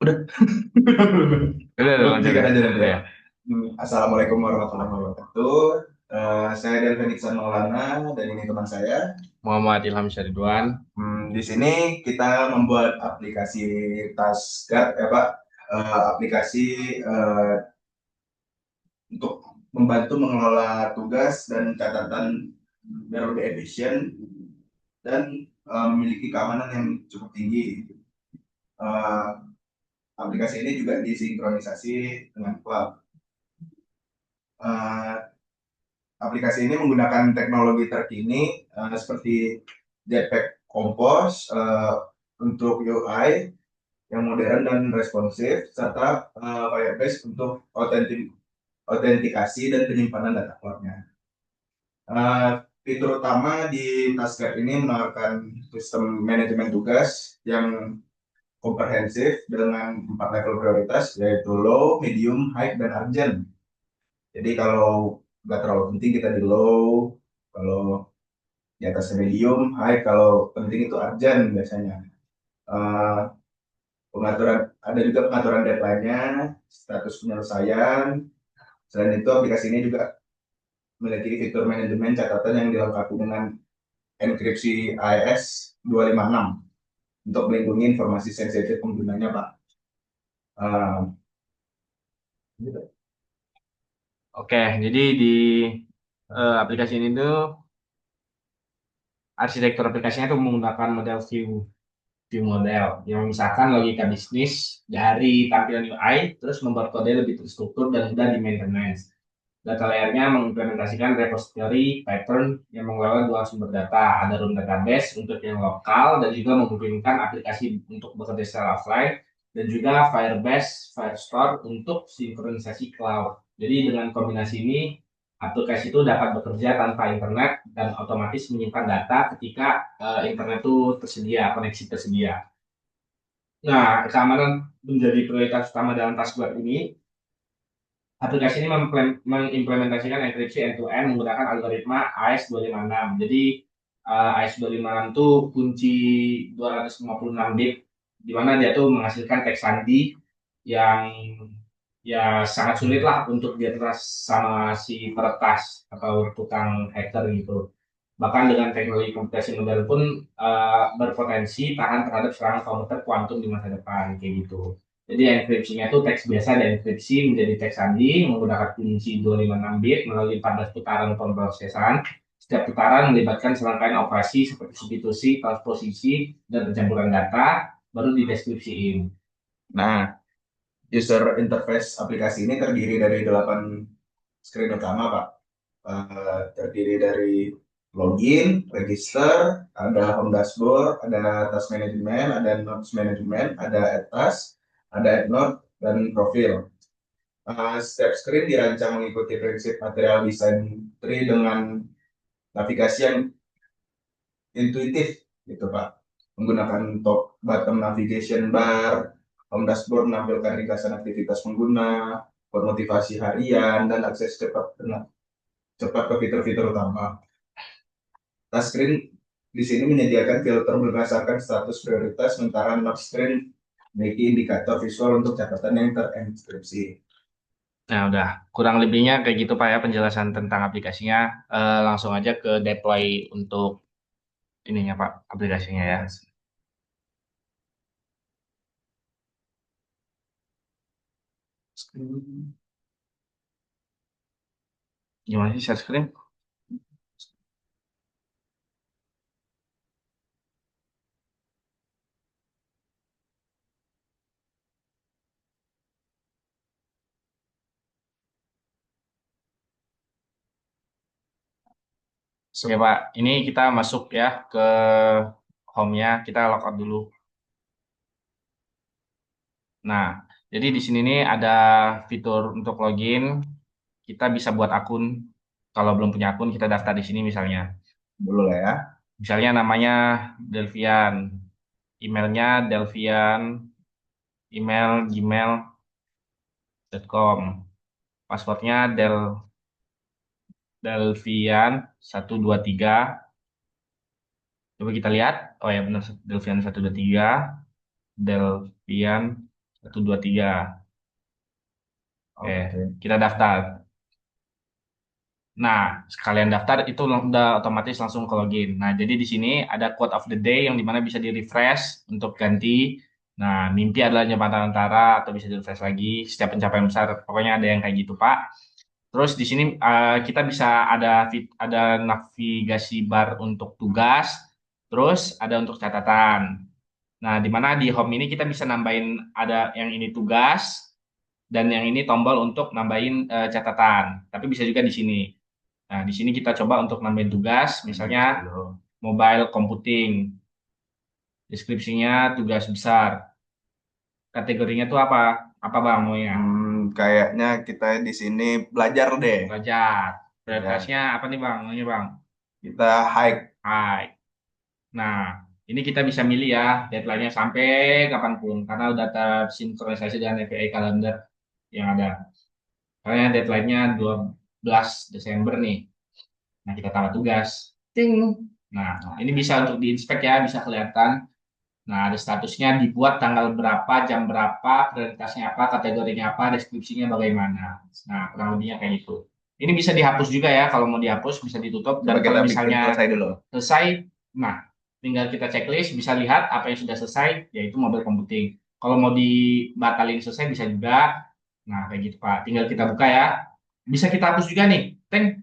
Udah. Udah lanjut Lanjutkan ya. aja nanti ya. Ya. Assalamualaikum warahmatullahi wabarakatuh. Saya Delvin Iksan Maulana dan ini teman saya. Muhammad Ilham Syariduan. Di sini kita membuat aplikasi Taskad, ya Pak. Aplikasi eh, untuk membantu mengelola tugas dan catatan biar lebih efisien dan memiliki keamanan yang cukup tinggi. Eh, Aplikasi ini juga disinkronisasi dengan cloud. Eh, Aplikasi ini menggunakan teknologi terkini seperti Jetpack Compose untuk UI yang modern dan responsif, serta Firebase untuk autentikasi dan penyimpanan data cloud-nya. Eh, Fitur utama di Tasker ini menawarkan sistem manajemen tugas yang komprehensif dengan 4 level prioritas, yaitu low, medium, high, dan urgent. Jadi kalau nggak terlalu penting kita di low, kalau di atas medium, high, kalau penting itu urgent biasanya. Eh, Pengaturan ada juga pengaturan deadline-nya, status penyelesaian. Selain itu, aplikasi ini juga memiliki fitur manajemen catatan yang dilengkapi dengan enkripsi AES 256 untuk melindungi informasi sensitif penggunanya, Pak. Eh, gitu. Oke, jadi di aplikasi ini tuh arsitektur aplikasinya tuh menggunakan model view model yang memisahkan logika bisnis dari tampilan UI, terus membuat kode lebih terstruktur dan mudah di maintenance. Data layernya mengimplementasikan repository pattern yang mengelola dua sumber data. Ada root database untuk yang lokal dan juga memungkinkan aplikasi untuk bekerja secara offline dan juga Firebase, Firestore untuk sinkronisasi cloud. Jadi dengan kombinasi ini aplikasi itu dapat bekerja tanpa internet dan otomatis menyimpan data ketika internet itu tersedia, koneksi tersedia. Nah, keamanan menjadi prioritas utama dalam taskbar ini. Aplikasi ini mengimplementasikan enkripsi end-to-end menggunakan algoritma AES-256. Jadi AES-256 itu kunci 256 bit, di mana dia tuh menghasilkan teks sandi yang ya sangat sulit lah untuk diatas sama si peretas atau tukang hacker gitu. Bahkan dengan teknologi komputasi modern pun berpotensi tahan terhadap serangan komputer kuantum di masa depan kayak gitu. Jadi enkripsinya itu teks biasa dan enkripsi menjadi teks sandi menggunakan kunci 256 bit melalui 14 putaran pemrosesan. Setiap putaran melibatkan serangkaian operasi seperti substitusi, transposisi, dan pencampuran data, baru dideskripsiin. Nah, user interface aplikasi ini terdiri dari 8 screen utama, Pak. Terdiri dari login, register, ada home dashboard, ada task management, ada notes management, ada add task, ada add note, dan profil. Setiap screen dirancang mengikuti prinsip material design tree dengan navigasi yang intuitif, gitu Pak. Menggunakan top bottom navigation bar, home dashboard menampilkan ringkasan aktivitas pengguna, kod motivasi harian, dan akses cepat ke fitur-fitur utama. Touchscreen di sini menyediakan filter berdasarkan status prioritas, sementara not screen memiliki indikator visual untuk catatan yang terenkripsi. Nah, udah kurang lebihnya kayak gitu Pak ya penjelasan tentang aplikasinya. Langsung aja ke deploy untuk ininya Pak, aplikasinya ya. Gimana sih share screen? Oke Pak, ini kita masuk ya ke home-nya, kita logout dulu. Nah, jadi di sini nih ada fitur untuk login. Kita bisa buat akun. Kalau belum punya akun, kita daftar di sini misalnya. Dulu lah ya. Misalnya namanya Delvian, emailnya Delvian, email gmail.com, passwordnya Delvian 123. Coba kita lihat. Oh ya benar Delvian 123, Delvian. 1, 2, 3. Oke, Oke. kita daftar. Nah, sekalian daftar itu udah otomatis langsung ke login. Nah, jadi di sini ada quote of the day yang dimana bisa di-refresh untuk ganti. Nah, mimpi adalah jembatan antara atau bisa di-refresh lagi. Setiap pencapaian besar, pokoknya ada yang kayak gitu, Pak. Terus di sini kita bisa ada navigasi bar untuk tugas, terus ada untuk catatan. Nah, di mana di home ini kita bisa nambahin ada yang ini tugas dan yang ini tombol untuk nambahin catatan. Tapi bisa juga di sini. Nah, di sini kita coba untuk nambahin tugas, misalnya mobile computing. Deskripsinya tugas besar. Kategorinya tuh apa? Apa Bang maunya? Kayaknya kita di sini belajar deh. Belajar. Ya, Prioritasnya apa nih Bang? Maunya Bang? kita hike. Hai. Nah, ini kita bisa milih ya deadline-nya sampai kapanpun karena udah tersinkronisasi dengan API kalender yang ada. Karena deadline-nya 12 Desember nih. Nah, kita tambah tugas. Ting. Nah, ini bisa untuk diinspek ya, bisa kelihatan. Nah, ada statusnya dibuat tanggal berapa, jam berapa, prioritasnya apa, kategorinya apa, deskripsinya bagaimana. Nah, kurang lebihnya kayak gitu. Ini bisa dihapus juga ya, kalau mau dihapus bisa ditutup. Dan Coba kalau kita bikin misalnya selesai dulu. selesai, nah, tinggal kita checklist, bisa lihat apa yang sudah selesai, yaitu mobile computing. Kalau mau dibatalin selesai bisa juga. Nah, kayak gitu Pak. Tinggal kita buka ya. Bisa kita hapus juga nih. Teng,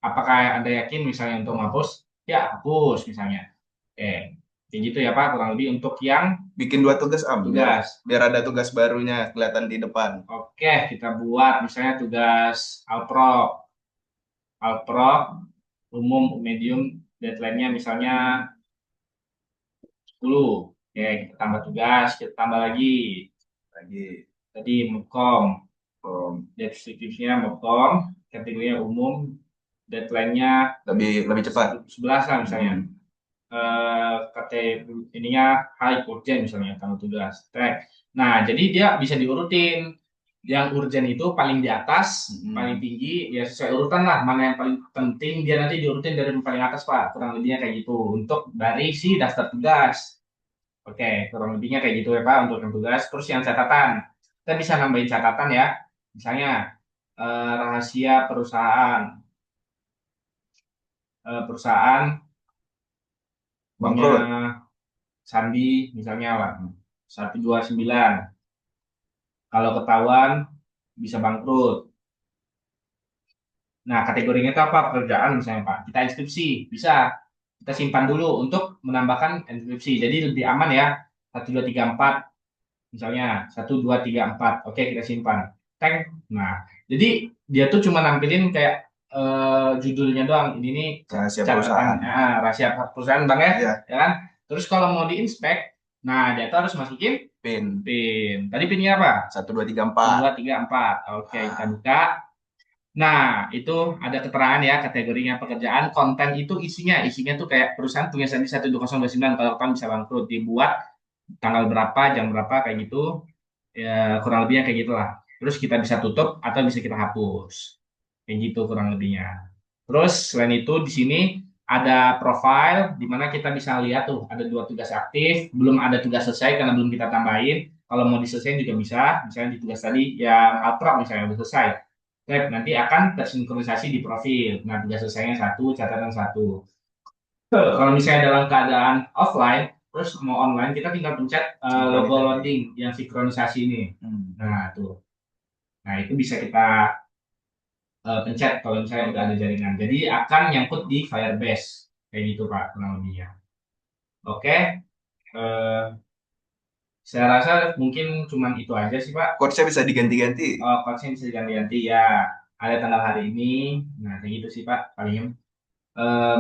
apakah Anda yakin misalnya untuk menghapus? Ya, hapus misalnya. Oke, kayak gitu ya Pak, kurang lebih untuk yang Bikin 2 tugas biar tugas. biar ada tugas barunya kelihatan di depan. Oke, kita buat misalnya tugas Alpro, umum, medium, deadline-nya misalnya 10. Oke, kita tambah tugas, kita tambah lagi. Lagi. Tadi Mkom, um, deskripsinya Mkom, kategorinya umum, deadline-nya lebih cepat. 11 lah misalnya. Hmm. Kata ininya high urgent misalnya tanggal tugas track. Nah, jadi dia bisa diurutin. Yang urgent itu paling di atas, paling tinggi, ya sesuai urutan lah. Mana yang paling penting, dia nanti diurutin dari yang paling atas, Pak. Kurang lebihnya kayak gitu. Untuk dari si daftar tugas. Oke, kurang lebihnya kayak gitu ya, Pak, untuk yang tugas. Terus yang catatan. Kita bisa nambahin catatan ya. Misalnya, rahasia perusahaan. Perusahaan punya Bangkrut. Sandi misalnya lah 129. Kalau ketahuan bisa bangkrut. Nah, kategorinya itu apa? Pekerjaan misalnya Pak. Kita inskripsi, bisa. Kita simpan dulu untuk menambahkan inskripsi. Jadi lebih aman ya. 1, 2, 3, 4 misalnya 1, 2, 3, 4. Oke, kita simpan. Tag. Nah, jadi dia tuh cuma nampilin kayak judulnya doang. Ini nih Rahasia catatan perusahaan. rahasia perusahaan Bang ya, Iya. ya kan? Terus kalau mau diinspek, nah dia tuh harus masukin Pin. PIN. Tadi PIN-nya apa? 1, 2, 3, 4. 1, 2, 3, 4. Oke, kita buka. Nah, itu ada keterangan ya kategorinya pekerjaan. Konten itu isinya tuh kayak perusahaan punya sandi 12029 kalau kapan bisa bangkrut dibuat tanggal berapa, jam berapa kayak gitu. Ya, kurang lebihnya kayak gitulah. Terus kita bisa tutup atau bisa kita hapus. Kayak gitu kurang lebihnya. Terus selain itu di sini ada profile di mana kita bisa lihat tuh ada 2 tugas aktif, belum ada tugas selesai karena belum kita tambahin. Kalau mau diselesain juga bisa, misalnya di tugas tadi yang outlook misalnya udah selesai. Nanti akan tersinkronisasi di profil. Nah, tugas selesainya satu, catatan satu. Kalau misalnya dalam keadaan offline, terus mau online, kita tinggal pencet logo loading yang sinkronisasi ini. Nah, tuh. Nah, itu bisa kita pencet kalau misalnya udah ada jaringan. Jadi akan nyangkut di Firebase. Kayak gitu, Pak, kurang lebihnya. Oke. Eh, saya rasa mungkin cuman itu aja sih, Pak. Coachnya bisa diganti-ganti. Konsen bisa diganti-ganti ya. Ada tanggal hari ini. Nah, kayak gitu sih, Pak. Paling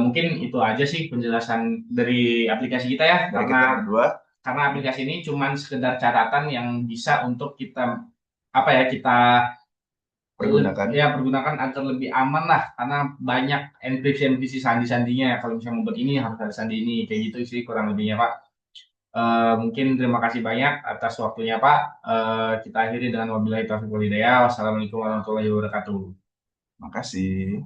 mungkin itu aja sih penjelasan dari aplikasi kita ya, Dari kita berdua. karena aplikasi ini cuman sekedar catatan yang bisa untuk kita apa ya kita Pergunakan. ya pergunakan agar lebih aman lah karena banyak enkripsi sandi-sandinya kalau misalnya mau buat ini harus ada sandi ini kayak gitu sih kurang lebihnya Pak. Mungkin terima kasih banyak atas waktunya Pak. Kita akhiri dengan wabillahi taufiq wal hidayah. Wassalamualaikum warahmatullahi wabarakatuh. Makasih.